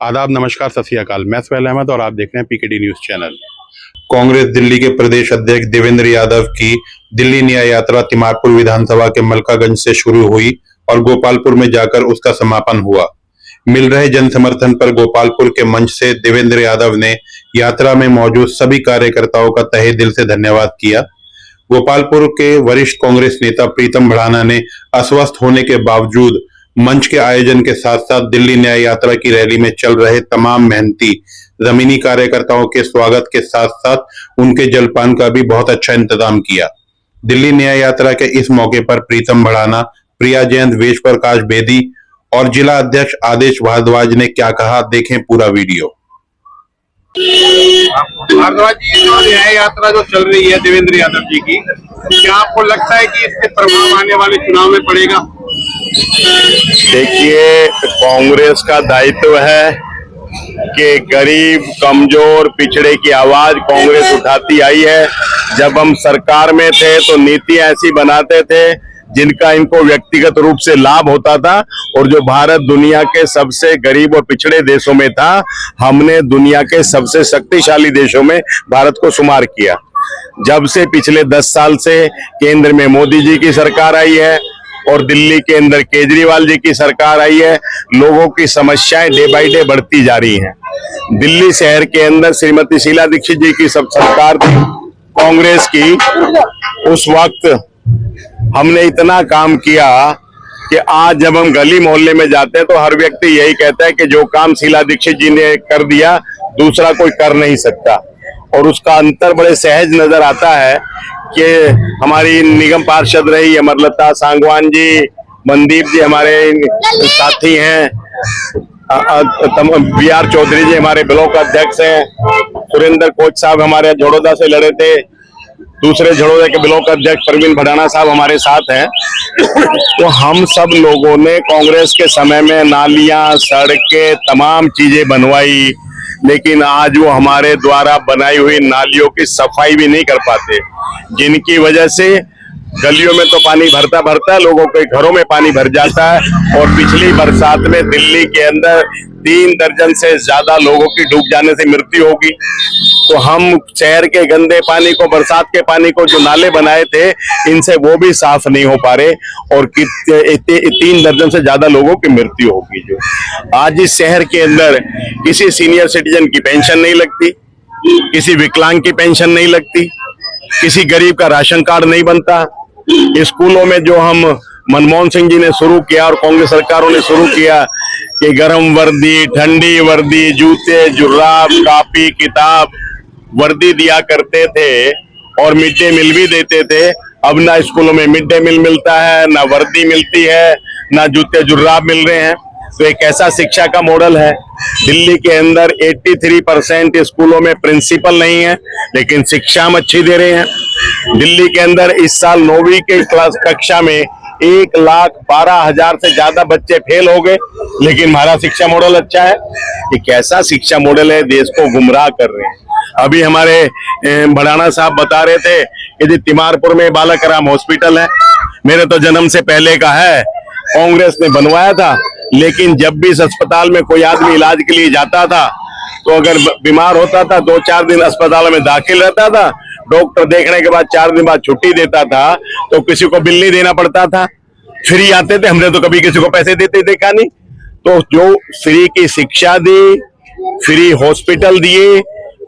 आदाब, नमस्कार, सत श्री अकाल। मैं सुहैल अहमद और आप देख रहे हैं PKD news channel. Congress Delhi के प्रदेश अध्यक्ष देवेंद्र यादव की दिल्ली न्याय यात्रा तिमारपुर विधानसभा के मलकागंज से शुरू हुई और गोपालपुर में जाकर उसका समापन हुआ। मिल रहे जन समर्थन पर गोपालपुर के मंच से देवेंद्र यादव ने यात्रा में मौजूद सभी कार्यकर्ताओं का तहे दिल से धन्यवाद किया। गोपालपुर के वरिष्ठ कांग्रेस नेता प्रीतम भड़ाना ने अस्वस्थ होने के बावजूद मंच के आयोजन के साथ साथ दिल्ली न्याय यात्रा की रैली में चल रहे तमाम मेहनती जमीनी कार्यकर्ताओं के स्वागत के साथ साथ उनके जलपान का भी बहुत अच्छा इंतजाम किया। दिल्ली न्याय यात्रा के इस मौके पर प्रीतम भड़ाना, प्रिया जयंत, वेश प्रकाश बेदी और जिला अध्यक्ष आदेश भारद्वाज ने क्या कहा, देखें पूरा वीडियो। भारद्वाज जी, न्याय यात्रा जो चल रही है देवेंद्र यादव जी की, क्या आपको लगता है कि इससे प्रभाव आने वाले चुनाव में पड़ेगा? देखिए, कांग्रेस का दायित्व है कि गरीब, कमजोर, पिछड़े की आवाज कांग्रेस उठाती आई है। जब हम सरकार में थे तो नीतियां ऐसी बनाते थे जिनका इनको व्यक्तिगत रूप से लाभ होता था, और जो भारत दुनिया के सबसे गरीब और पिछड़े देशों में था, हमने दुनिया के सबसे शक्तिशाली देशों में भारत को शुमार किया। जब से पिछले 10 साल से केंद्र में मोदी जी की सरकार आई है और दिल्ली के अंदर केजरीवाल जी की सरकार आई है, लोगों की समस्याएं डे बाय डे बढ़ती जा रही हैं। दिल्ली शहर के अंदर श्रीमती शीला दीक्षित जी की सब सरकार थी कांग्रेस की। उस वक्त हमने इतना काम किया कि आज जब हम गली मोहल्ले में जाते हैं तो हर व्यक्ति यही कहता है कि जो काम शीला दीक्षित जी ने कर दिया दूसरा कोई कर नहीं सकता। और उसका अंतर बड़े सहज नजर आता है कि हमारी निगम पार्षद रही अमरलता सांगवान जी, मनदीप जी हमारे साथी हैं, BR चौधरी जी हमारे ब्लॉक अध्यक्ष हैं, सुरेंद्र कोच साहब हमारे झोड़ोदा से लड़े थे, दूसरे झोड़ोदा के ब्लॉक अध्यक्ष परवीन भड़ाना साहब हमारे साथ हैं। तो हम सब लोगों ने कांग्रेस के समय में नालियां, सड़कें, तमाम चीजें बनवाई, लेकिन आज वो हमारे द्वारा बनाई हुई नालियों की सफाई भी नहीं कर पाते, जिनकी वजह से गलियों में तो पानी भरता भरता लोगों के घरों में पानी भर जाता है। और पिछली बरसात में दिल्ली के अंदर 3 दर्जन से ज्यादा लोगों की डूब जाने से मृत्यु होगी। तो हम शहर के गंदे पानी को, बरसात के पानी को जो नाले बनाए थे, इनसे वो भी साफ नहीं हो पा रहे और 3 दर्जन से ज्यादा लोगों की मृत्यु होगी। जो आज इस शहर के अंदर किसी सीनियर सिटीजन की पेंशन नहीं लगती, किसी विकलांग की पेंशन नहीं लगती, किसी गरीब का राशन कार्ड नहीं बनता। स्कूलों में जो हम मनमोहन सिंह जी ने शुरू किया और कांग्रेस सरकारों ने शुरू किया कि गर्म वर्दी, ठंडी वर्दी, जूते, जुर्राब, कॉपी, किताब, वर्दी दिया करते थे और मिड डे मील भी देते थे। अब ना स्कूलों में मिड डे मील मिलता है, ना वर्दी मिलती है, ना जूते जुर्राब मिल रहे हैं। तो एक ऐसा शिक्षा का मॉडल है। दिल्ली के अंदर 83% स्कूलों में प्रिंसिपल नहीं है, लेकिन शिक्षा हम अच्छी दे रहे हैं। दिल्ली के अंदर इस साल 9वीं के क्लास कक्षा में 1,12,000 से ज्यादा बच्चे फेल हो गए, लेकिन हमारा शिक्षा मॉडल अच्छा है। ये कैसा शिक्षा मॉडल है, देश को गुमराह कर रहे हैं। अभी हमारे भड़ाना साहब बता रहे थे कि तिमारपुर में बालक राम हॉस्पिटल है, मेरे तो जन्म से पहले का है, कांग्रेस ने बनवाया था। लेकिन जब भी इस अस्पताल में कोई आदमी इलाज के लिए जाता था तो अगर बीमार होता था 2-4 दिन अस्पताल में दाखिल रहता था, डॉक्टर देखने के बाद 4 दिन बाद छुट्टी देता था, तो किसी को बिल नहीं देना पड़ता था, फ्री आते थे। हमने तो कभी किसी को पैसे देते देखा नहीं। तो जो फ्री की शिक्षा दी, फ्री हॉस्पिटल दिए,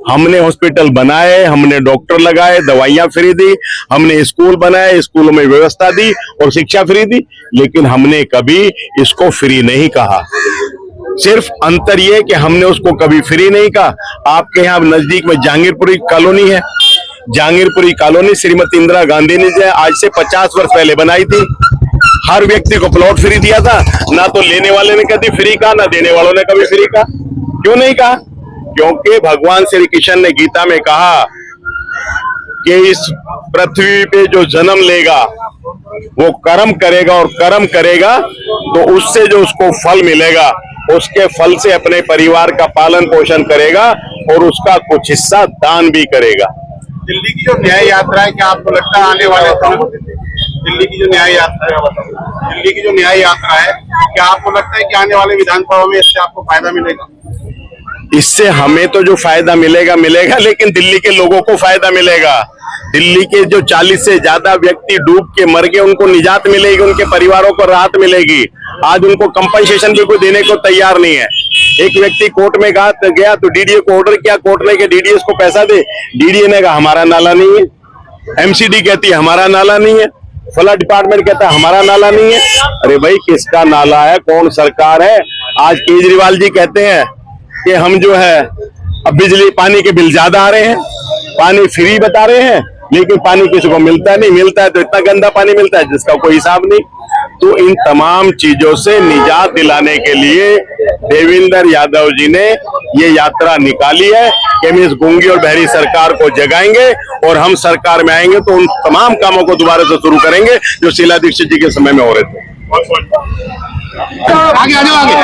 हमने हॉस्पिटल बनाए, हमने डॉक्टर लगाए, दवाइयां फ्री दी, हमने स्कूल बनाए, स्कूलों में व्यवस्था दी और शिक्षा फ्री दी, लेकिन हमने कभी इसको फ्री नहीं कहा। सिर्फ अंतर ये कि हमने उसको कभी फ्री नहीं कहा। आपके यहाँ नजदीक में जहांगीरपुरी कॉलोनी है, जहांगीरपुरी कॉलोनी श्रीमती इंदिरा गांधी ने आज से 50 वर्ष पहले बनाई थी। हर व्यक्ति को प्लॉट फ्री दिया था, ना तो लेने वाले ने कभी फ्री कहा, ना देने वालों ने कभी फ्री कहा। क्यों नहीं कहा? क्योंकि भगवान श्री कृष्ण ने गीता में कहा कि इस पृथ्वी पे जो जन्म लेगा वो कर्म करेगा, और कर्म करेगा तो उससे जो उसको फल मिलेगा, उसके फल से अपने परिवार का पालन पोषण करेगा और उसका कुछ हिस्सा दान भी करेगा। दिल्ली की जो न्याय यात्रा है, क्या आपको लगता है आने वाले समय दिल्ली की जो न्याय यात्रा है, दिल्ली की जो न्याय यात्रा है, क्या आपको लगता है कि आने वाले विधानसभा में इससे आपको फायदा मिलेगा? इससे हमें तो जो फायदा मिलेगा मिलेगा, लेकिन दिल्ली के लोगों को फायदा मिलेगा। दिल्ली के जो 40 से ज्यादा व्यक्ति डूब के मर गए, उनको निजात मिलेगी, उनके परिवारों को राहत मिलेगी। आज उनको कंपनसेशन भी कोई देने को तैयार नहीं है। एक व्यक्ति कोर्ट में गया तो डीडीए को ऑर्डर किया, कोर्ट ने कि डीडीए को पैसा दे। डीडीए ने कहा हमारा नाला नहीं है, एमसीडी कहती है हमारा नाला नहीं है, फला डिपार्टमेंट कहता है हमारा नाला नहीं है। अरे भाई, किसका नाला है, कौन सरकार है? आज केजरीवाल जी कहते हैं कि हम जो है अब बिजली पानी के बिल ज्यादा आ रहे हैं, पानी फ्री बता रहे हैं, लेकिन पानी किसी को मिलता नहीं, मिलता है तो इतना गंदा पानी मिलता है जिसका कोई हिसाब नहीं। तो इन तमाम चीजों से निजात दिलाने के लिए देवेंद्र यादव जी ने ये यात्रा निकाली है कि हम इस गूंगी और बहरी सरकार को जगाएंगे और हम सरकार में आएंगे तो उन तमाम कामों को दोबारा से शुरू करेंगे जो शीला दीक्षित जी के समय में हो रहे थे। आगे आगे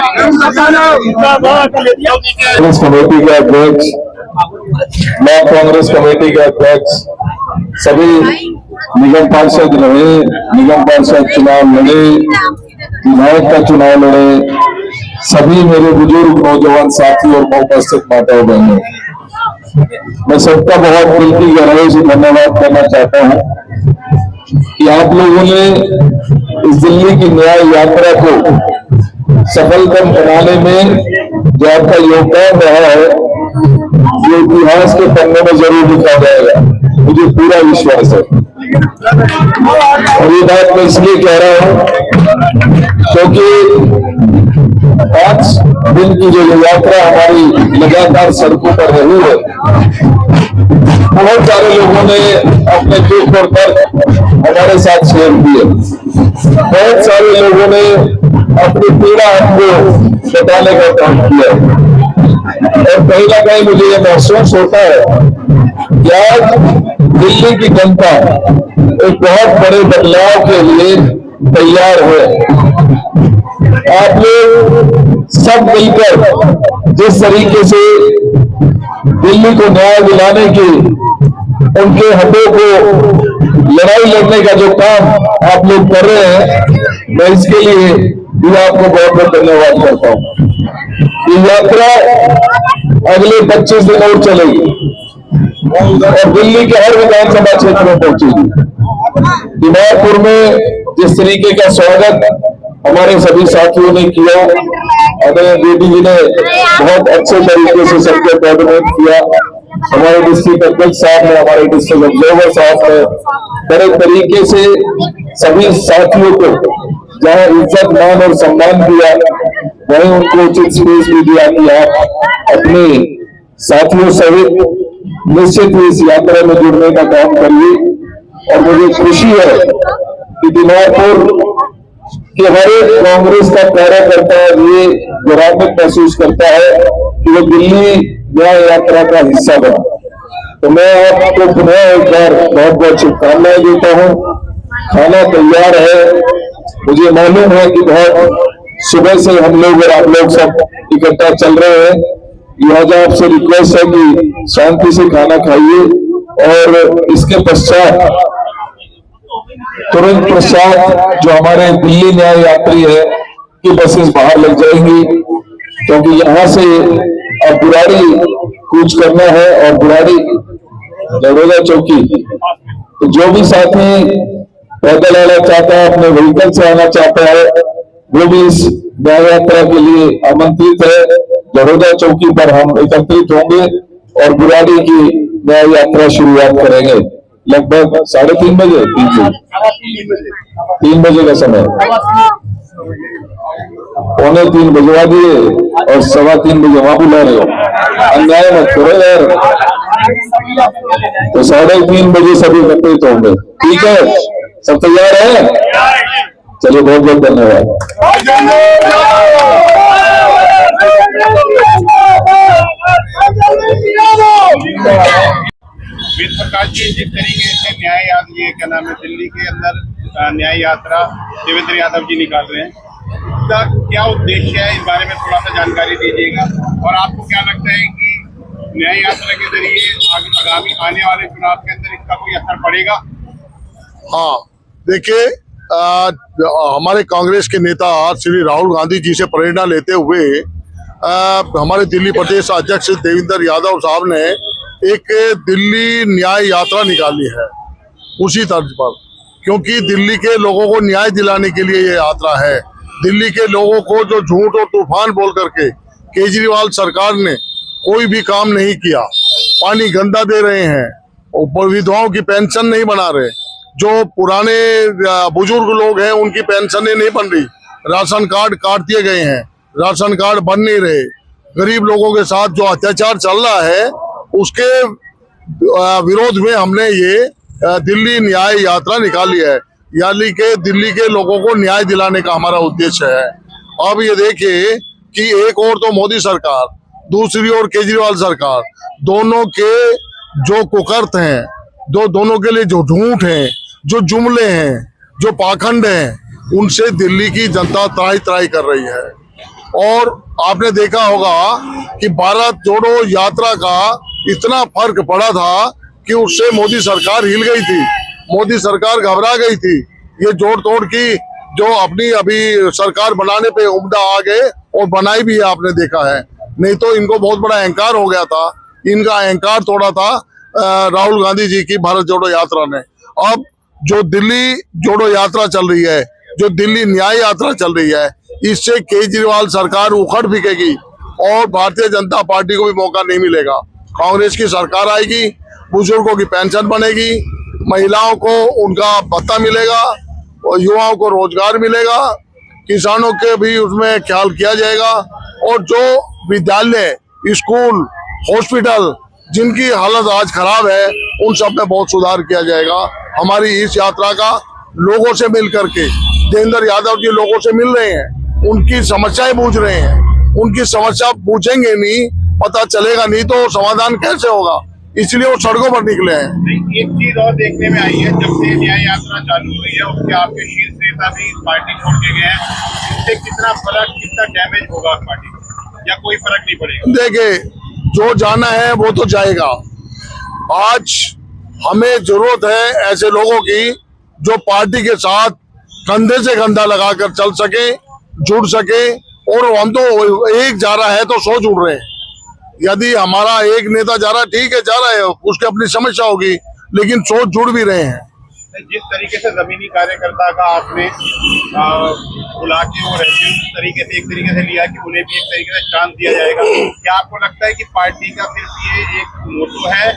कांग्रेस कमेटी के अध्यक्ष, ब्लॉक कांग्रेस कमेटी के अध्यक्ष, सभी निगम पार्षद रहे, निगम पार्षद चुनाव लड़े, विधायक का चुनाव लड़े, सभी मेरे बुजुर्ग नौजवान साथी और उपस्थित माताओं बहनों, मैं सबका बहुत दिल की गहराई से धन्यवाद करना चाहता हूं कि आप लोगों ने इस दिल्ली की न्याय यात्रा को सफलतम बनाने में जो आपका योगदान रहा है, ये इतिहास के पन्ने में जरूर लिखा जाएगा, मुझे पूरा विश्वास है। और ये बात मैं इसलिए कह रहा हूं क्योंकि 5 दिन की जो यात्रा हमारी लगातार सड़कों पर रही है, बहुत सारे लोगों ने अपने दुख और दर्द हमारे साथ शेयर किए, बहुत सारे लोगों ने अपनी पीड़ा हमको बताने का काम किया, और कहीं ना कहीं मुझे ये महसूस होता है कि आज दिल्ली की जनता एक बहुत बड़े बदलाव के लिए तैयार है। आप लोग सब मिलकर जिस तरीके से दिल्ली को न्याय दिलाने की, उनके हकों को लड़ाई लड़ने का जो काम आप लोग कर रहे हैं, मैं इसके लिए भी आपको बहुत बहुत धन्यवाद करता हूं। ये यात्रा अगले 25 दिन और चलेगी और दिल्ली के हर विधानसभा क्षेत्र में पहुंचेगी। दीमारपुर में जिस तरीके का स्वागत हमारे सभी साथियों ने किया, हमें दीदी जी ने बहुत अच्छे तरीके से सबके कोऑर्डिनेट किया, हमारे डिस्ट्रिक्ट अध्यक्ष साहब ने, हमारे डिस्ट्रिक्ट ऑब्जर्वर साहब ने बड़े तरीके से सभी साथियों को जहां इज्जत मान और सम्मान दिया, वहीं उनको उचित स्पेस भी दिया कि आप अपने साथियों सहित निश्चित ही इस यात्रा में जुड़ने का काम करिए। और मुझे खुशी है कि दीमारपुर कि हर एक कांग्रेस का कार्यकर्ता ये गौरवान्वित महसूस करता है कि वो दिल्ली न्याय यात्रा का हिस्सा बना। तो मैं आपको पुनः एक बार बहुत बहुत शुभकामनाएं देता हूँ। खाना तैयार है, मुझे मालूम है कि बहुत सुबह से हम लोग और आप लोग सब इकट्ठा चल रहे हैं, लिहाजा आपसे रिक्वेस्ट है कि शांति से खाना खाइए और इसके पश्चात तुरंत पश्चात जो हमारे दिल्ली न्याय यात्री है की बसेस बाहर लग जाएंगी, क्योंकि यहाँ से अब बुराड़ी कूच करना है और बुराड़ी दरोगा चौकी। तो जो भी साथी पैदल आना चाहता है, अपने व्हीकल से आना चाहता है, वो भी इस न्याय यात्रा के लिए आमंत्रित है। दरोगा चौकी पर हम एकत्रित होंगे और बुराड़ी की न्याय यात्रा शुरुआत करेंगे लगभग 3:30 बजे, 3 बजे का समय, 2:45 बजवा दिए और 3:15 बजे वहां बुला रहे हो, अन्याय मत करो यार। तो 3:30 बजे सभी एकत्रित होंगे, ठीक है? सब तैयार है? चलिए, बहुत बहुत धन्यवाद। वेद प्रकाश जी, जिस तरीके से ये क्या नाम है, दिल्ली के अंदर न्याय यात्रा देवेंद्र यादव जी निकाल रहे हैं, इसका क्या उद्देश्य है, इस बारे में थोड़ा सा जानकारी दीजिएगा। और आपको क्या लगता है कि न्याय यात्रा के जरिए आगामी आने वाले चुनाव के अंदर इसका कोई असर पड़ेगा? हाँ, देखिए, हमारे कांग्रेस के नेता श्री राहुल गांधी जी से प्रेरणा लेते हुए हमारे दिल्ली प्रदेश अध्यक्ष देवेंद्र यादव साहब ने एक दिल्ली न्याय यात्रा निकाली है उसी तर्ज पर, क्योंकि दिल्ली के लोगों को न्याय दिलाने के लिए ये यात्रा है। दिल्ली के लोगों को जो झूठ और तूफान बोल करके केजरीवाल सरकार ने कोई भी काम नहीं किया, पानी गंदा दे रहे हैं और विधवाओं की पेंशन नहीं बना रहे, जो पुराने बुजुर्ग लोग हैं उनकी पेंशनें नहीं बन रही, राशन कार्ड काट दिए गए हैं, राशन कार्ड बन नहीं रहे, गरीब लोगों के साथ जो अत्याचार चल रहा है उसके विरोध में हमने ये दिल्ली न्याय यात्रा निकाली है। यानी कि दिल्ली के लोगों को न्याय दिलाने का हमारा उद्देश्य है। अब ये देखिए कि एक और तो मोदी सरकार, दूसरी ओर केजरीवाल सरकार, दोनों के जो कुकर्त हैं, दोनों के लिए जो झूठ हैं, जो जुमले हैं, जो पाखंड हैं, उनसे दिल्ली की जनता त्राही त्राही कर रही है। और आपने देखा होगा कि भारत जोड़ो यात्रा का इतना फर्क पड़ा था कि उससे मोदी सरकार हिल गई थी, मोदी सरकार घबरा गई थी। ये जोड़ तोड़ की जो अपनी अभी सरकार बनाने पे उम्दा आ गए और बनाई भी है, आपने देखा है। नहीं तो इनको बहुत बड़ा अहंकार हो गया था, इनका अहंकार तोड़ा था राहुल गांधी जी की भारत जोड़ो यात्रा ने। अब जो दिल्ली जोड़ो यात्रा चल रही है, जो दिल्ली न्याय यात्रा चल रही है, इससे केजरीवाल सरकार उखड़ फेंकेगी और भारतीय जनता पार्टी को भी मौका नहीं मिलेगा। कांग्रेस की सरकार आएगी, बुजुर्गों की पेंशन बनेगी, महिलाओं को उनका भत्ता मिलेगा और युवाओं को रोजगार मिलेगा, किसानों के भी उसमें ख्याल किया जाएगा और जो विद्यालय, स्कूल, हॉस्पिटल जिनकी हालत आज खराब है उन सब में बहुत सुधार किया जाएगा। हमारी इस यात्रा का लोगों से मिल करके, देवेंद्र यादव जी लोगों से मिल रहे हैं, उनकी समस्याएं पूछ रहे हैं। उनकी समस्या पूछेंगे नहीं, पता चलेगा नहीं तो समाधान कैसे होगा, इसलिए वो सड़कों पर निकले हैं। एक चीज और देखने में आई है, जब से न्याय यात्रा चालू हुई है उसके आपके शीर्ष नेता भी पार्टी छोड़ के गए हैं, इससे कितना फर्क, कितना डैमेज होगा पार्टी को, या कोई फर्क नहीं पड़ेगा? देखिए, जो जाना है वो तो जाएगा। आज हमें जरूरत है ऐसे लोगों की जो पार्टी के साथ कंधे से कंधा लगाकर चल सके, जुड़ सके। और हम तो एक जा रहा है तो 100 जुड़ रहे हैं। यदि हमारा एक नेता जा रहा है, ठीक है, जा रहा है, उसकी अपनी समस्या होगी, लेकिन 100 जुड़ भी रहे हैं। जिस तरीके से जमीनी कार्यकर्ता का आपने बुला के वो रहते उस तरीके से एक तरीके से लिया कि उन्हें भी एक तरीके से चांस दिया जाएगा, क्या आपको लगता है कि पार्टी का सिर्फ ये एक मोटो है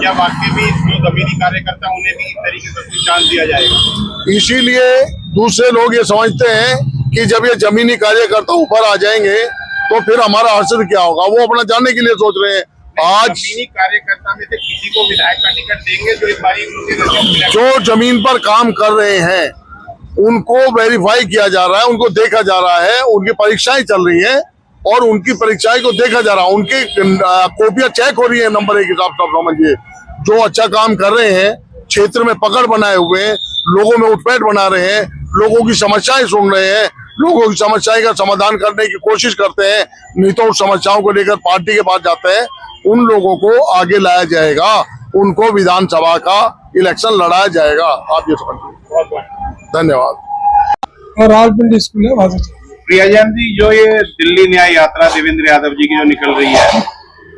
या वाकई में जो जमीनी कार्यकर्ता उन्हें भी इस तरीके से चांस दिया जाएगा? इसीलिए दूसरे लोग ये समझते हैं कि जब ये जमीनी कार्यकर्ता ऊपर आ जाएंगे तो फिर हमारा असर क्या होगा, वो अपना जानने के लिए सोच रहे हैं। आज जमीनी कार्यकर्ता में से किसी को विधायक का टिकट देंगे जो इस बारी जो जमीन पर काम कर रहे हैं उनको वेरीफाई किया जा रहा है, उनको देखा जा रहा है, उनकी परीक्षाएं चल रही हैं और उनकी परीक्षाएं को देखा जा रहा है, उनकी कॉपियां चेक हो रही है नंबर एक हिसाब से। समझिए, जो अच्छा काम कर रहे हैं, क्षेत्र में पकड़ बनाए हुए हैं, लोगों में उठपैठ बना रहे हैं, लोगों की समस्याएं सुन रहे हैं, लोगों की समस्याएं का समाधान करने की कोशिश करते हैं, नहीं तो उस समस्याओं को लेकर पार्टी के पास जाते हैं, उन लोगों को आगे लाया जाएगा, उनको विधानसभा का इलेक्शन लड़ाया जाएगा। आप ये समझिए। धन्यवाद। और रावलपिंडी स्कूल है वहां से। प्रियाजन जी, जो ये दिल्ली न्याय यात्रा देवेंद्र यादव जी की जो निकल रही है,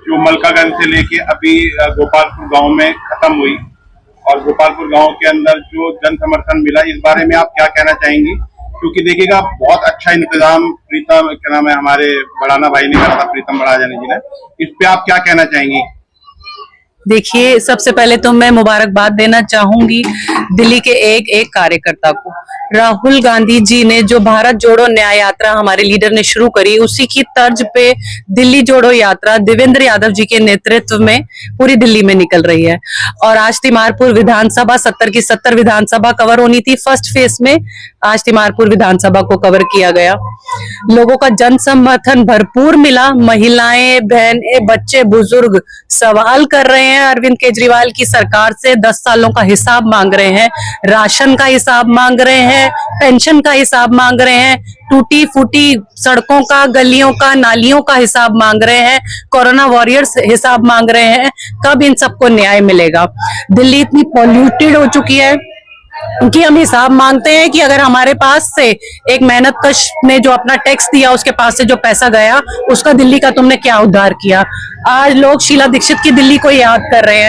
जो मलकागंज से लेके अभी गोपालपुर गांव में खत्म हुई और गोपालपुर गांव के अंदर जो जन समर्थन मिला, इस बारे में आप क्या कहना चाहेंगी? क्योंकि देखिएगा, बहुत अच्छा इंतजाम प्रीतम, क्या नाम है, हमारे बड़ाना भाई ने करा था, प्रीतम बड़ाजानी जी ने। इस पे आप क्या कहना चाहेंगी? देखिए, सबसे पहले तो मैं मुबारकबाद देना चाहूंगी दिल्ली के एक एक कार्यकर्ता को। राहुल गांधी जी ने जो भारत जोड़ो न्याय यात्रा हमारे लीडर ने शुरू करी, उसी की तर्ज पे दिल्ली जोड़ो यात्रा देवेंद्र यादव जी के नेतृत्व में पूरी दिल्ली में निकल रही है। और आज तिमारपुर विधानसभा 70 की 70 विधानसभा कवर होनी थी फर्स्ट फेज में, आज तिमारपुर विधानसभा को कवर किया गया। लोगों का जन समर्थन भरपूर मिला। महिलाएं, बहनें, बच्चे, बुजुर्ग सवाल कर रहे हैं अरविंद केजरीवाल की सरकार से, 10 सालों का हिसाब मांग रहे हैं, राशन का हिसाब मांग रहे हैं, हैं, पेंशन का हिसाब मांग रहे हैं, टूटी फूटी सड़कों का, गलियों का, नालियों का हिसाब मांग रहे हैं, कोरोना वॉरियर्स हिसाब मांग रहे हैं। कब इन सबको न्याय मिलेगा? दिल्ली इतनी पॉल्यूटेड हो चुकी है कि हम हिसाब मांगते हैं कि अगर हमारे पास से एक मेहनत कश ने जो अपना टैक्स दिया, उसके पास से जो पैसा गया, उसका दिल्ली का तुमने क्या उद्धार किया? आज लोग शीला दीक्षित की दिल्ली को याद कर रहे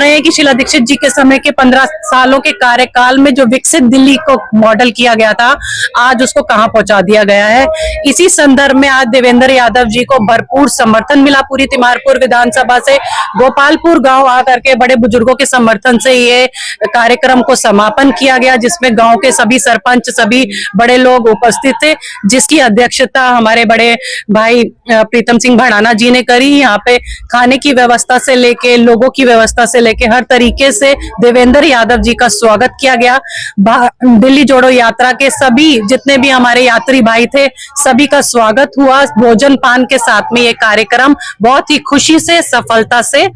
हैं कि शीला दीक्षित जी के समय के 15 सालों के कार्यकाल में जो विकसित दिल्ली को मॉडल किया गया था, आज उसको कहां पहुंचा दिया गया है। इसी संदर्भ में आज देवेंद्र यादव जी को भरपूर समर्थन मिला पूरी तिमारपुर विधानसभा से। गोपालपुर गांव आकर के बड़े बुजुर्गों के समर्थन से ये कार्यक्रम को समापन किया गया, जिसमें गांव के सभी सरपंच, सभी बड़े लोग उपस्थित थे, जिसकी अध्यक्षता हमारे बड़े भाई प्रीतम सिंह भड़ाना जी ने करी। यहाँ पे खाने की व्यवस्था से लेके, लोगों की व्यवस्था से लेके हर तरीके से देवेंद्र यादव जी का स्वागत किया गया। दिल्ली जोड़ो यात्रा के सभी जितने भी हमारे यात्री भाई थे, सभी का स्वागत हुआ भोजन पान के साथ में। ये कार्यक्रम बहुत ही खुशी से, सफलता से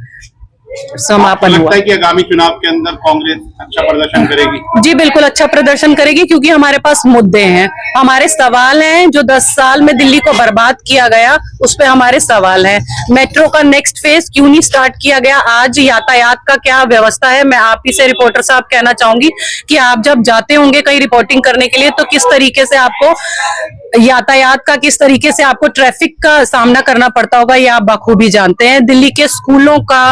समापन हुआ। लगता है कि आगामी चुनाव के अंदर कांग्रेस अच्छा प्रदर्शन करेगी? जी बिल्कुल अच्छा प्रदर्शन करेगी, क्योंकि हमारे पास मुद्दे हैं, हमारे सवाल हैं। जो 10 साल में दिल्ली को बर्बाद किया गया, उस पे हमारे सवाल हैं। मेट्रो का नेक्स्ट फेज क्यों नहीं स्टार्ट किया गया? आज यातायात का क्या व्यवस्था है? मैं आप ही से रिपोर्टर साहब कहना चाहूंगी कि आप जब जाते होंगे कहीं रिपोर्टिंग करने के लिए, तो किस तरीके से आपको यातायात का, किस तरीके से आपको ट्रैफिक का सामना करना पड़ता होगा, ये आप बखूबी जानते हैं। दिल्ली के स्कूलों का,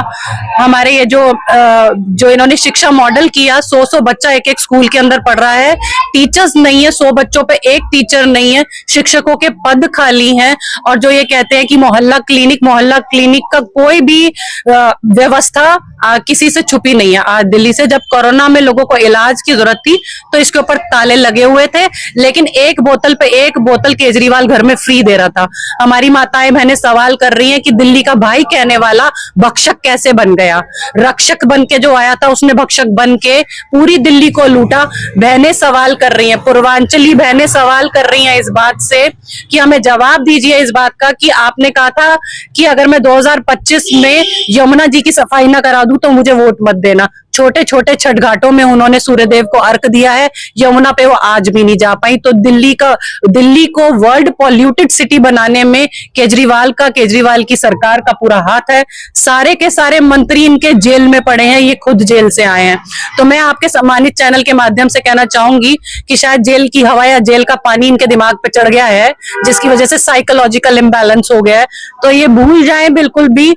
हमारे ये जो इन्होंने शिक्षा मॉडल किया, 100 बच्चा एक एक स्कूल के अंदर पढ़ रहा है, टीचर्स नहीं है, 100 बच्चों पे एक टीचर नहीं है, शिक्षकों के पद खाली हैं। और जो ये कहते हैं कि मोहल्ला क्लिनिक का कोई भी व्यवस्था किसी से छुपी नहीं है। आज दिल्ली से जब कोरोना में लोगों को इलाज की जरूरत थी, तो इसके ऊपर ताले लगे हुए थे, लेकिन एक बोतल केजरीवाल घर में फ्री दे रहा था। हमारी माताएं बहनें सवाल कर रही हैं कि दिल्ली का भाई कहने वाला भक्षक कैसे बन गया? रक्षक बन के जो आया था, उसने भक्षक बन के पूरी दिल्ली को लूटा। बहनें सवाल कर रही हैं, पूर्वांचली बहनें सवाल कर रही हैं इस बात से कि हमें जवाब दीजिए इस बात का कि आपने कहा था कि अगर मैं 2025 में यमुना जी की सफाई ना करा दूं तो मुझे वोट मत देना। छोटे छोटे छठ घाटों में उन्होंने सूर्यदेव को अर्घ दिया है, यमुना पे वो आज भी नहीं जा पाई। तो दिल्ली को वर्ल्ड पॉल्यूटेड सिटी बनाने में केजरीवाल की सरकार का पूरा हाथ है। सारे के सारे मंत्री इनके जेल में पड़े हैं, ये खुद जेल से आए हैं। तो मैं आपके सम्मानित चैनल के माध्यम से कहना चाहूंगी कि शायद जेल की हवा या जेल का पानी इनके दिमाग पे चढ़ गया है, जिसकी वजह से साइकोलॉजिकल इम्बैलेंस हो गया है। तो ये भूल जाएं बिल्कुल भी,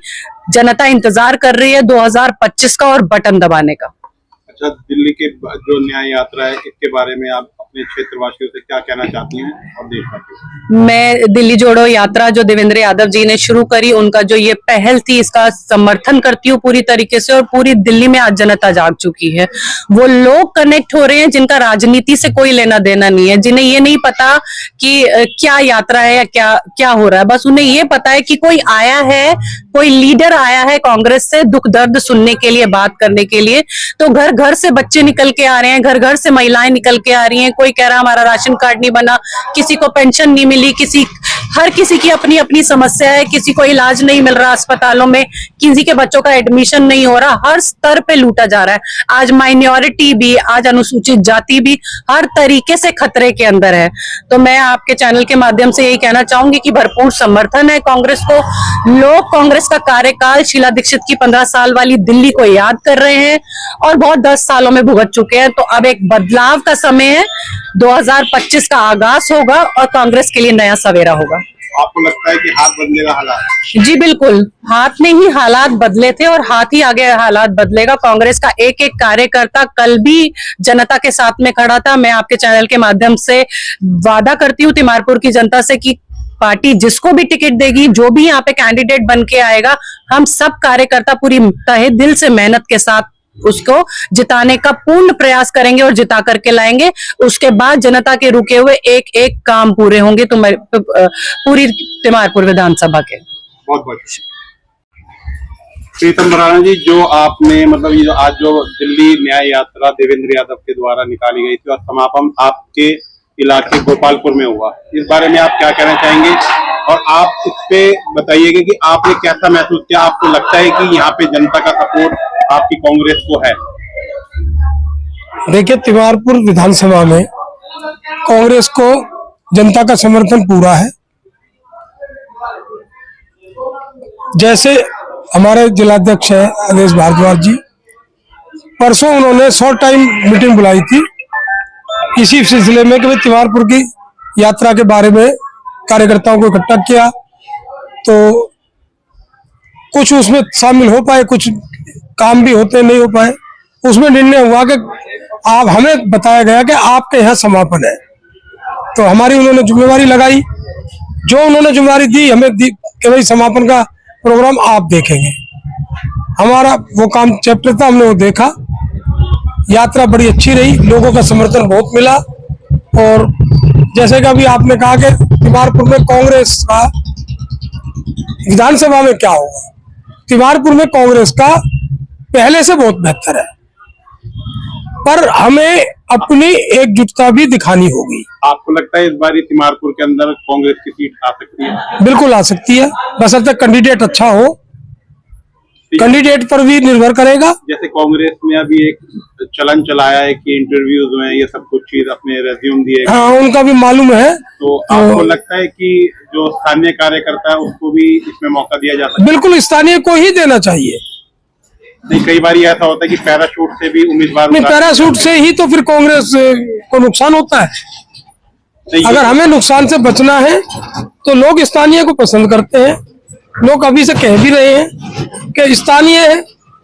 जनता इंतजार कर रही है 2025 का और बटन दबाने का। अच्छा, दिल्ली के जो न्याय यात्रा है, इसके बारे में आप अपने क्षेत्रवासियों से क्या कहना चाहती हैं और देशवासियों से? मैं दिल्ली जोड़ो यात्रा जो देवेंद्र यादव जी ने शुरू करी, उनका जो ये पहल थी, इसका समर्थन करती हूँ पूरी तरीके से। और पूरी दिल्ली में आज जनता जाग चुकी है। वो लोग कनेक्ट हो रहे हैं जिनका राजनीति से कोई लेना देना नहीं है, जिन्हें ये नहीं पता कि क्या यात्रा है या क्या हो रहा है। बस उन्हें ये पता है कि कोई आया है, कोई लीडर आया है कांग्रेस से दुख दर्द सुनने के लिए, बात करने के लिए। तो घर घर से बच्चे निकल के आ रहे हैं, घर घर से महिलाएं निकल के आ रही हैं। कोई कह रहा हमारा राशन कार्ड नहीं बना, किसी को पेंशन नहीं मिली, हर किसी की अपनी अपनी समस्या है। किसी को इलाज नहीं मिल रहा अस्पतालों में, किसी के बच्चों का एडमिशन नहीं हो रहा, हर स्तर पे लूटा जा रहा है। आज माइनॉरिटी भी, आज अनुसूचित जाति भी हर तरीके से खतरे के अंदर है। तो मैं आपके चैनल के माध्यम से यही कहना चाहूंगी कि भरपूर समर्थन है कांग्रेस को। लोग कांग्रेस का कार्यकाल, शीला दीक्षित की 15 साल वाली दिल्ली को याद कर रहे हैं और बहुत 10 सालों में भुगत चुके हैं। तो अब एक बदलाव का समय है, 2025 का आगाज होगा और कांग्रेस के लिए नया सवेरा होगा। आपको लगता है कि हाथ बदलेगा हालात? जी बिल्कुल, हाथ में ही हालात बदले थे और हाथ ही आगे हालात बदलेगा। कांग्रेस का एक एक कार्यकर्ता कल भी जनता के साथ में खड़ा था। मैं आपके चैनल के माध्यम से वादा करती हूँ तिमारपुर की जनता से कि पार्टी जिसको भी टिकट देगी, जो भी यहाँ पे कैंडिडेट बन के आएगा, हम सब कार्यकर्ता पूरी तहे दिल से मेहनत के साथ उसको जिताने का पूर्ण प्रयास करेंगे और जिता करके लाएंगे। उसके बाद जनता के रुके हुए एक एक काम पूरे होंगे पूरी तिमारपुर विधानसभा के। बहुत बहुत प्रीतम भड़ाना जी, जो आपने मतलब ये आज जो दिल्ली न्याय यात्रा देवेंद्र यादव के द्वारा निकाली गई थी और समापन आपके इलाके गोपालपुर में हुआ, इस बारे में आप क्या कहना चाहेंगे? और आप इस पे बताइएगा कि आपने कैसा महसूस किया? आपको लगता है कि यहाँ पे जनता का सपोर्ट आपकी कांग्रेस को है? देखिए, तिमारपुर विधानसभा में कांग्रेस को जनता का समर्थन पूरा है। जैसे हमारे जिलाध्यक्ष है आदेश भारद्वाज जी, परसों उन्होंने शॉर्ट टाइम मीटिंग बुलाई थी इसी सिलसिले में कि भाई तिमारपुर की यात्रा के बारे में कार्यकर्ताओं को इकट्ठा किया, तो कुछ उसमें शामिल हो पाए, कुछ काम भी होते नहीं हो पाए। उसमें निर्णय हुआ कि आप, हमें बताया गया कि आपके यहाँ समापन है, तो हमारी उन्होंने जिम्मेवारी लगाई। जो उन्होंने जिम्मेवारी दी हमें दी कि भाई समापन का प्रोग्राम आप देखेंगे। हमारा वो काम चैप्टर था, हमने वो देखा। यात्रा बड़ी अच्छी रही, लोगों का समर्थन बहुत मिला। और जैसे कि अभी आपने कहा कि तिमारपुर में कांग्रेस का विधानसभा में क्या होगा, तिमारपुर में कांग्रेस का पहले से बहुत बेहतर है, पर हमें अपनी एकजुटता भी दिखानी होगी। आपको लगता है इस बार तिमारपुर के अंदर कांग्रेस की सीट आ सकती है? बिल्कुल आ सकती है, बस अब तक कैंडिडेट अच्छा हो, कैंडिडेट पर भी निर्भर करेगा। जैसे कांग्रेस ने अभी एक चलन चलाया है कि इंटरव्यूज में ये सब कुछ चीज अपने रेज्यूम दिए, हाँ, उनका भी मालूम है। तो आपको लगता है कि जो स्थानीय कार्यकर्ता है उसको भी इसमें मौका दिया जा सकता है? बिल्कुल स्थानीय को ही देना चाहिए। नहीं, कई बार ऐसा होता है कि पैराशूट से भी उम्मीदवार नहीं, पैराशूट से ही तो फिर कांग्रेस को नुकसान होता है। नहीं, अगर हमें नुकसान से बचना है तो लोग स्थानीय को पसंद करते हैं। लोग अभी से कह भी रहे हैं कि स्थानीय है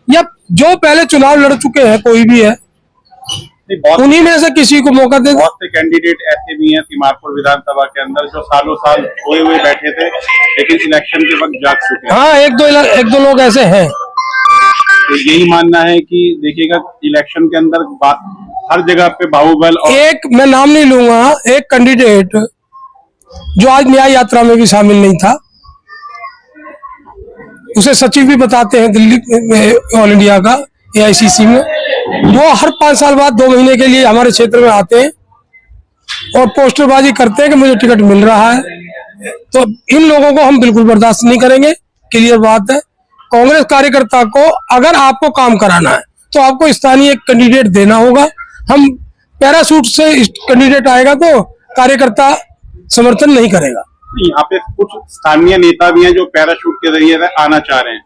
या जो पहले चुनाव लड़ चुके हैं, कोई भी है, उन्हीं में से किसी को मौका दे। बहुत से कैंडिडेट ऐसे भी हैं तिमारपुर विधानसभा के अंदर जो सालों साल सोए हुए बैठे थे, लेकिन इलेक्शन के वक्त जाग चुके हैं। हाँ, एक दो लोग ऐसे हैं। तो यही मानना है कि देखिएगा इलेक्शन के अंदर हर जगह पे बाहुबल और एक, मैं नाम नहीं लूंगा, एक कैंडिडेट जो आज न्याय यात्रा में भी शामिल नहीं था, उसे सचिव भी बताते हैं दिल्ली में, ऑल इंडिया का AICC में, वो हर 5 साल बाद 2 महीने के लिए हमारे क्षेत्र में आते हैं और पोस्टरबाजी करते हैं कि मुझे टिकट मिल रहा है। तो इन लोगों को हम बिल्कुल बर्दाश्त नहीं करेंगे। क्लियर बात है। कांग्रेस कार्यकर्ता को अगर आपको काम कराना है तो आपको स्थानीय कैंडिडेट देना होगा। हम पैराशूट से कैंडिडेट आएगा तो कार्यकर्ता समर्थन नहीं करेगा। यहाँ पे कुछ स्थानीय नेता भी हैं जो पैराशूट के जरिए से आना चाह रहे हैं,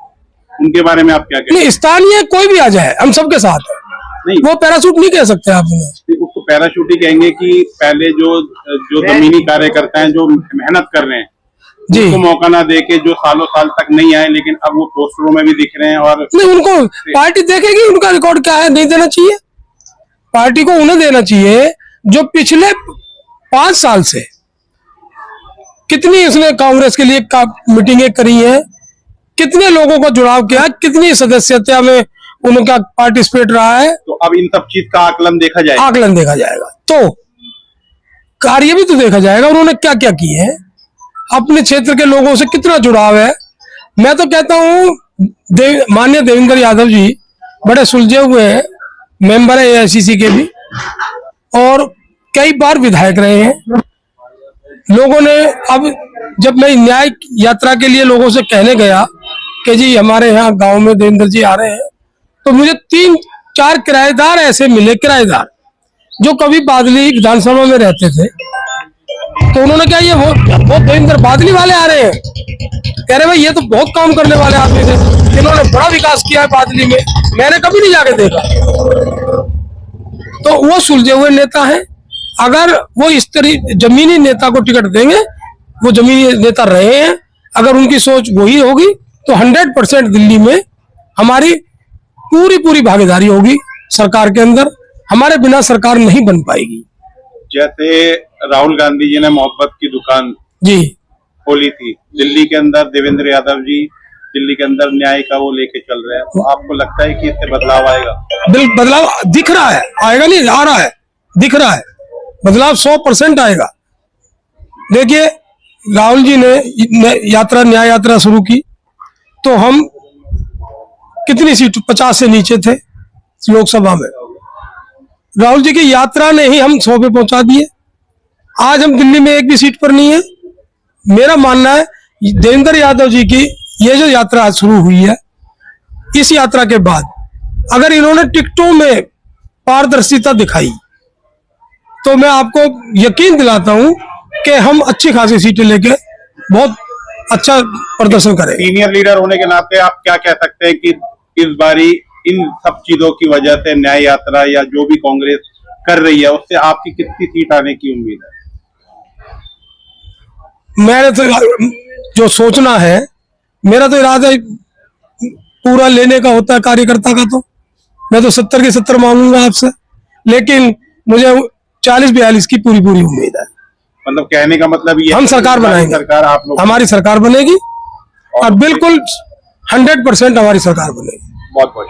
उनके बारे में आप क्या कहते हैं? नहीं, स्थानीय कोई भी आ जाए, हम सबके साथ है। नहीं, वो पैराशूट नहीं कह सकते आप उन्हें। उसको पैराशूट ही कहेंगे कि पहले जो जमीनी कार्यकर्ता हैं जो मेहनत कर रहे हैं जी, उनको मौका ना देके जो सालों साल तक नहीं आए, लेकिन अब वो पोस्टरों में भी दिख रहे हैं। और नहीं, उनको पार्टी देखेगी उनका रिकॉर्ड क्या है, नहीं देना चाहिए। पार्टी को उन्हें देना चाहिए जो पिछले 5 साल से कितनी उसने कांग्रेस के लिए मीटिंगें करी हैं, कितने लोगों को जुड़ाव किया, कितनी सदस्यता में उनका पार्टिसिपेट रहा है। तो अब इन सब चीज का आकलन देखा जाएगा। आकलन देखा जाएगा तो कार्य भी तो देखा जाएगा, उन्होंने क्या क्या किए हैं, अपने क्षेत्र के लोगों से कितना जुड़ाव है। मैं तो कहता हूँ माननीय देवेंद्र यादव जी बड़े सुलझे हुए हैं, मेंबर है AICC के भी, और कई बार विधायक रहे हैं। लोगों ने, अब जब मैं न्याय यात्रा के लिए लोगों से कहने गया कि जी हमारे यहाँ गांव में देवेंद्र जी आ रहे हैं, तो मुझे 3-4 किराएदार ऐसे मिले, किराएदार जो कभी बादली विधानसभा में रहते थे। तो उन्होंने क्या, ये वो देवेंद्र बादली वाले आ रहे हैं? कह रहे भाई ये तो बहुत काम करने वाले आदमी थे, इन्होंने बड़ा विकास किया है बादली में, मैंने कभी नहीं जाके देखा। तो वो सुलझे हुए नेता हैं। अगर वो इस तरह जमीनी नेता को टिकट देंगे, वो जमीनी नेता रहे हैं, अगर उनकी सोच वही होगी तो 100% दिल्ली में हमारी पूरी भागीदारी होगी सरकार के अंदर। हमारे बिना सरकार नहीं बन पाएगी। जैसे राहुल गांधी जी ने मोहब्बत की दुकान जी खोली थी दिल्ली के अंदर, देवेंद्र यादव जी दिल्ली के अंदर न्याय का वो लेके चल रहे हैं, तो आपको लगता है कि इससे बदलाव आएगा? बदलाव दिख रहा है, आएगा नहीं, आ रहा है, दिख रहा है बदलाव 100% आएगा। देखिए, राहुल जी ने न्याय यात्रा शुरू की तो हम कितनी सीट, 50 से नीचे थे लोकसभा में। राहुल जी की यात्रा ने ही हम 100 पे पहुंचा दिए। आज हम दिल्ली में एक भी सीट पर नहीं है। मेरा मानना है देवेंद्र यादव जी की ये जो यात्रा शुरू हुई है, इस यात्रा के बाद अगर इन्होंने टिकटों में पारदर्शिता दिखाई, तो मैं आपको यकीन दिलाता हूं कि हम अच्छी खासी सीटें लेके बहुत अच्छा प्रदर्शन करेंगे। सीनियर लीडर होने के नाते आप क्या कह सकते हैं कि इस बारी इन सब चीजों की वजह से न्याय यात्रा या जो भी कांग्रेस कर रही है उससे आपकी कितनी सीट आने की उम्मीद है? मैंने तो जो सोचना है, मेरा तो इरादा पूरा लेने का होता है कार्यकर्ता का, तो मैं तो 70 के 70 मांगूंगा आपसे, लेकिन मुझे 40-42 की पूरी उम्मीद है। मतलब कहने का मतलब ये हम सरकार बनाएंगे, सरकार आप लोग हमारी सरकार बनेगी और बिल्कुल 100% हमारी सरकार बनेगी। बहुत बहुत